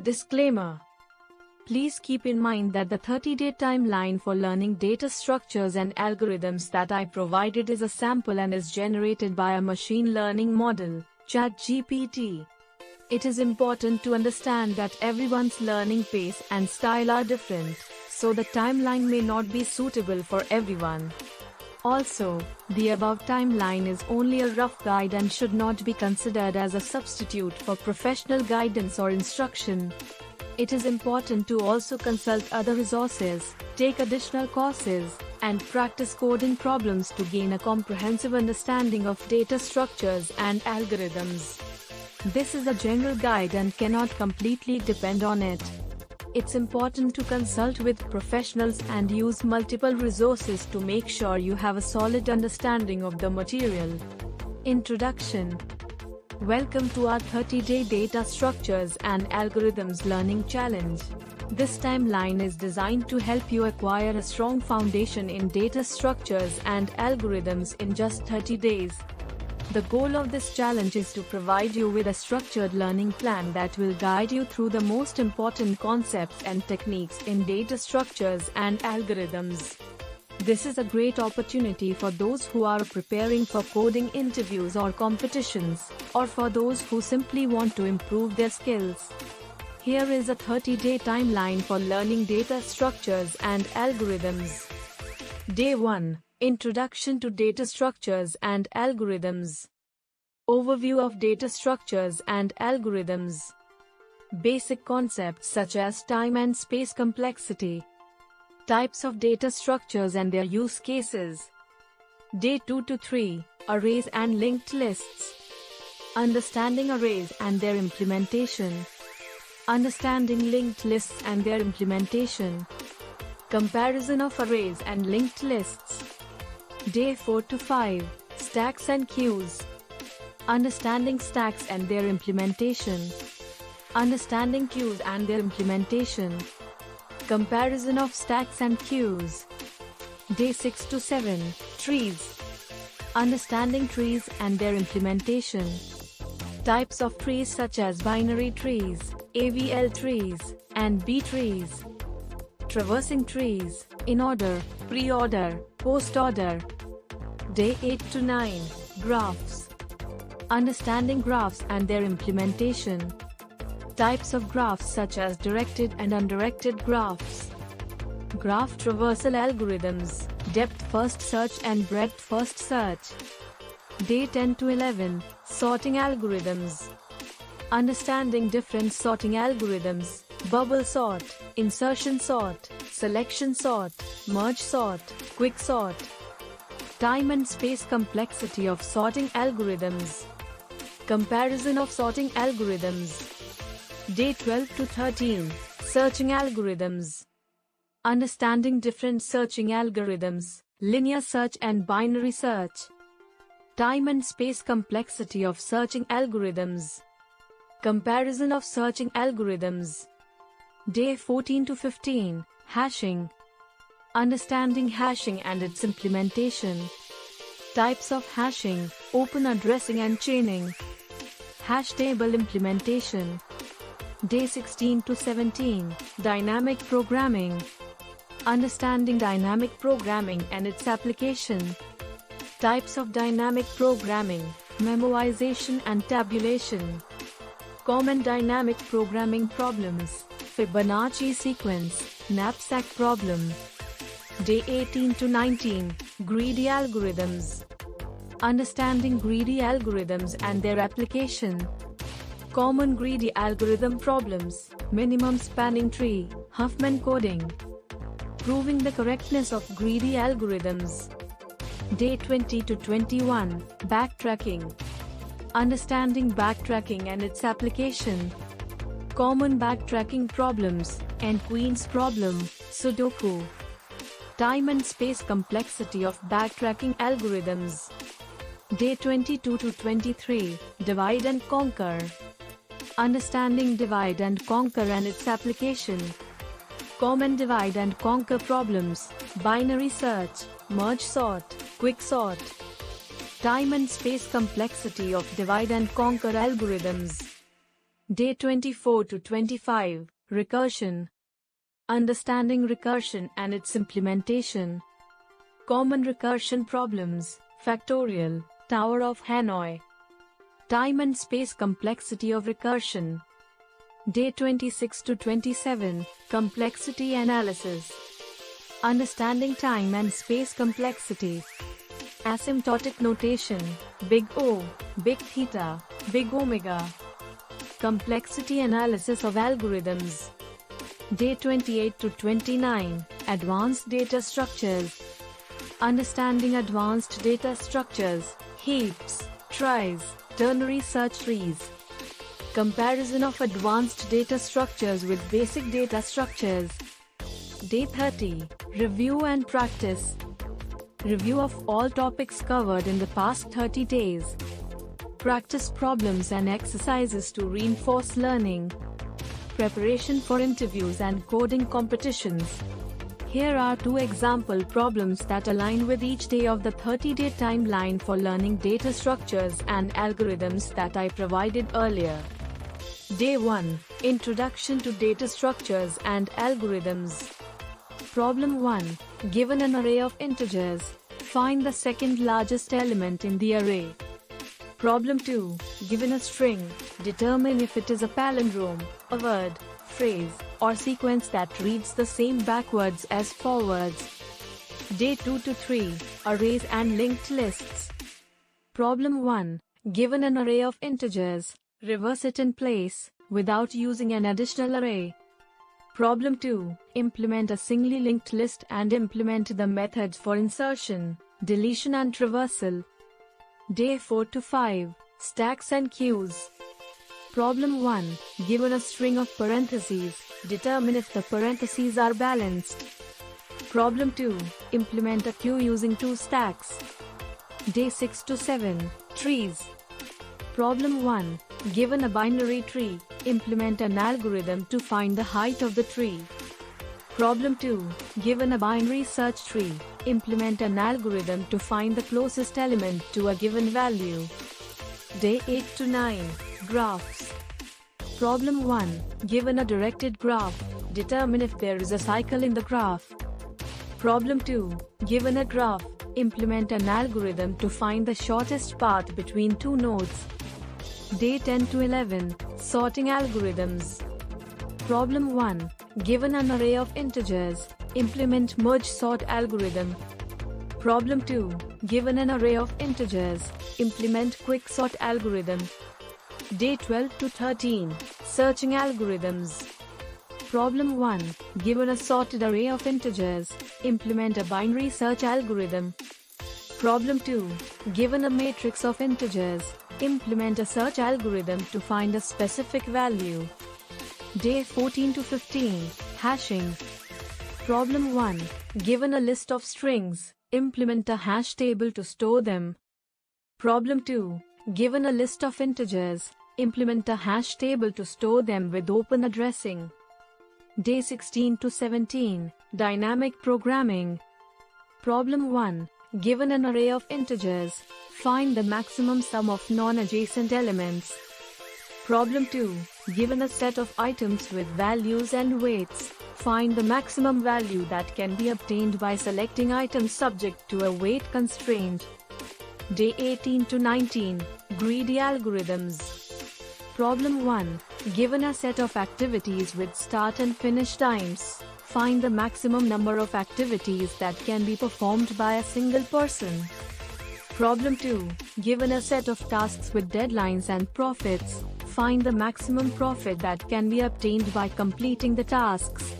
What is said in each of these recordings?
Disclaimer. Please keep in mind that the 30-day timeline for learning data structures and algorithms that I provided is a sample and is generated by a machine learning model, ChatGPT. It is important to understand that everyone's learning pace and style are different, so the timeline may not be suitable for everyone. Also, the above timeline is only a rough guide and should not be considered as a substitute for professional guidance or instruction. It is important to also consult other resources, take additional courses, and practice coding problems to gain a comprehensive understanding of data structures and algorithms. This is a general guide and cannot completely depend on it. It's important to consult with professionals and use multiple resources to make sure you have a solid understanding of the material. Introduction. Welcome to our 30-day Data Structures and Algorithms Learning Challenge. This timeline is designed to help you acquire a strong foundation in data structures and algorithms in just 30 days. The goal of this challenge is to provide you with a structured learning plan that will guide you through the most important concepts and techniques in data structures and algorithms. This is a great opportunity for those who are preparing for coding interviews or competitions, or for those who simply want to improve their skills. Here is a 30-day timeline for learning data structures and algorithms. Day 1. Introduction to Data Structures and Algorithms. Overview of data structures and algorithms. Basic concepts such as time and space complexity. Types of data structures and their use cases. Day 2 to 3. Arrays and linked lists. Understanding arrays and their implementation. Understanding linked lists and their implementation. Comparison of arrays and linked lists. Day 4 to 5. Stacks and queues. Understanding stacks and their implementation. Understanding queues and their implementation. Comparison of stacks and queues. Day 6 to 7. Trees. Understanding trees and their implementation. Types of trees such as binary trees, AVL trees, and B trees. Traversing trees, in order, pre-order, post-order. Day 8 to 9. Graphs. Understanding graphs and their implementation. Types of graphs such as directed and undirected graphs. Graph traversal algorithms, depth-first search and breadth-first search. Day 10 to 11. Sorting algorithms. Understanding different sorting algorithms, bubble sort, insertion sort, selection sort, merge sort, quick sort. Time and space complexity of sorting algorithms. Comparison of sorting algorithms. Day 12 to 13. Searching algorithms. Understanding different searching algorithms, linear search and binary search. Time and space complexity of searching algorithms. Comparison of searching algorithms. Day 14 to 15. Hashing. Understanding hashing and its implementation. Types of hashing, open addressing and chaining. Hash table implementation. Day 16 to 17. Dynamic programming. Understanding dynamic programming and its application. Types of dynamic programming, memoization and tabulation. Common dynamic programming problems, Fibonacci sequence, knapsack problem. Day 18 to 19. Greedy algorithms. Understanding greedy algorithms and their application. Common greedy algorithm problems, minimum spanning tree, Huffman coding. Proving the correctness of greedy algorithms. Day 20 to 21. Backtracking. Understanding backtracking and its application. Common backtracking problems, and Queen's problem, Sudoku. Time and space complexity of backtracking algorithms. Day 22 to 23. Divide and conquer. Understanding divide and conquer and its application. Common divide and conquer problems, binary search, merge sort, quick sort. Time and space complexity of divide and conquer algorithms. Day 24 to 25, recursion. Understanding recursion and its implementation. Common recursion problems, factorial, Tower of Hanoi. Time and space complexity of recursion. Day 26 to 27, complexity analysis. Understanding time and space complexity. Asymptotic notation, big O, big theta, big omega. Complexity analysis of algorithms. Day 28 to 29, advanced data structures. Understanding advanced data structures, heaps, tries, ternary search trees. Comparison of advanced data structures with basic data structures. Day 30, review and practice. Review of all topics covered in the past 30 days. Practice problems and exercises to reinforce learning. Preparation for interviews and coding competitions. Here are 2 example problems that align with each day of the 30-day timeline for learning data structures and algorithms that I provided earlier. Day 1, Introduction to Data Structures and Algorithms. Problem 1, given an array of integers, find the second largest element in the array. Problem 2, given a string, determine if it is a palindrome, a word, phrase, or sequence that reads the same backwards as forwards. Day 2 to 3, arrays and linked lists. Problem 1, given an array of integers, reverse it in place, without using an additional array. Problem 2, implement a singly linked list and implement the methods for insertion, deletion and traversal. Day 4 to 5, stacks and queues. Problem 1, given a string of parentheses, determine if the parentheses are balanced. Problem 2, implement a queue using 2 stacks. Day 6 to 7, trees. Problem 1, given a binary tree, implement an algorithm to find the height of the tree. Problem 2, given a binary search tree, implement an algorithm to find the closest element to a given value. Day 8 to 9, graphs. Problem 1, given a directed graph, determine if there is a cycle in the graph. Problem 2, given a graph, implement an algorithm to find the shortest path between 2 nodes. Day 10 to 11, sorting algorithms. Problem 1, given an array of integers, implement merge sort algorithm. Problem 2, given an array of integers, implement quick sort algorithm. Day 12 to 13, searching algorithms. Problem 1, given a sorted array of integers, implement a binary search algorithm. Problem 2, given a matrix of integers, implement a search algorithm to find a specific value. Day 14 to 15, hashing. Problem 1, given a list of strings, implement a hash table to store them. Problem 2, given a list of integers, implement a hash table to store them with open addressing. Day 16 to 17, dynamic programming. Problem 1, given an array of integers, find the maximum sum of non-adjacent elements. Problem 2, given a set of items with values and weights, find the maximum value that can be obtained by selecting items subject to a weight constraint. Day 18 to 19, greedy algorithms. Problem 1, given a set of activities with start and finish times, find the maximum number of activities that can be performed by a single person. Problem 2, given a set of tasks with deadlines and profits, find the maximum profit that can be obtained by completing the tasks.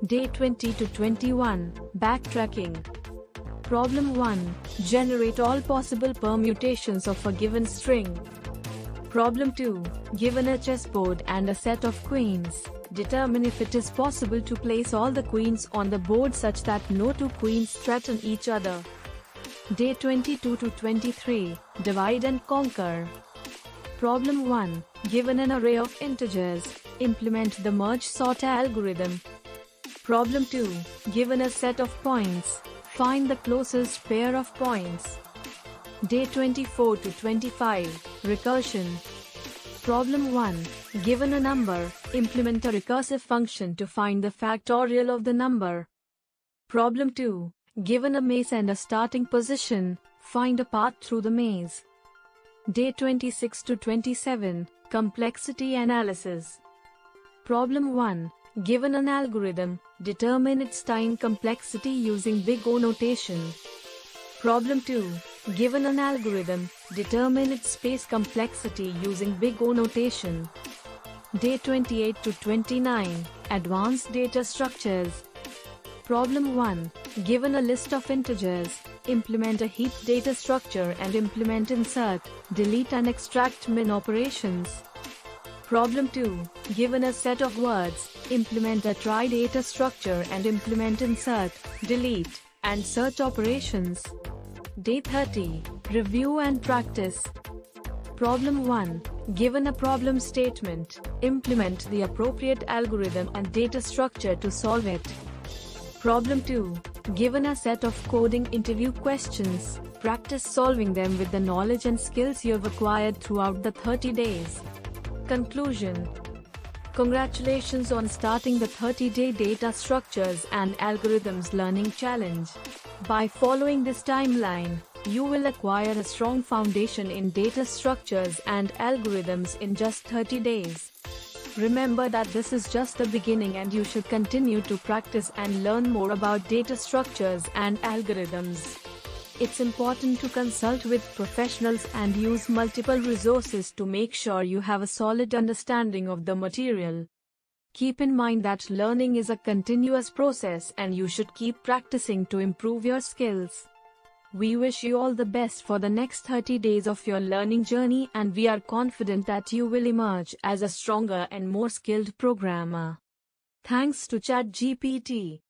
Day 20 to 21, backtracking. Problem 1, generate all possible permutations of a given string. Problem 2, given a chessboard and a set of queens, determine if it is possible to place all the queens on the board such that no 2 queens threaten each other. Day 22 to 23, divide and conquer. Problem 1, given an array of integers, implement the merge sort algorithm. Problem 2, given a set of points, find the closest pair of points. Day 24 to 25, recursion. Problem 1. Given a number, implement a recursive function to find the factorial of the number. Problem 2. Given a maze and a starting position, find a path through the maze. Day 26 to 27. Complexity analysis. Problem 1. Given an algorithm, determine its time complexity using big O notation. Problem 2. Given an algorithm, determine its space complexity using big O notation. Day 28 to 29. Advanced data structures. Problem 1. Given a list of integers, implement a heap data structure and implement insert, delete and extract min operations. Problem 2. Given a set of words, implement a try data structure and implement insert, delete, and search operations. Day 30. Review and practice. Problem 1. Given a problem statement, implement the appropriate algorithm and data structure to solve it. Problem 2. Given a set of coding interview questions, practice solving them with the knowledge and skills you have acquired throughout the 30 days. Conclusion. Congratulations on starting the 30-day Data Structures and Algorithms Learning Challenge. By following this timeline, you will acquire a strong foundation in data structures and algorithms in just 30 days. Remember that this is just the beginning and you should continue to practice and learn more about data structures and algorithms. It's important to consult with professionals and use multiple resources to make sure you have a solid understanding of the material. Keep in mind that learning is a continuous process and you should keep practicing to improve your skills. We wish you all the best for the next 30 days of your learning journey, and we are confident that you will emerge as a stronger and more skilled programmer. Thanks to ChatGPT.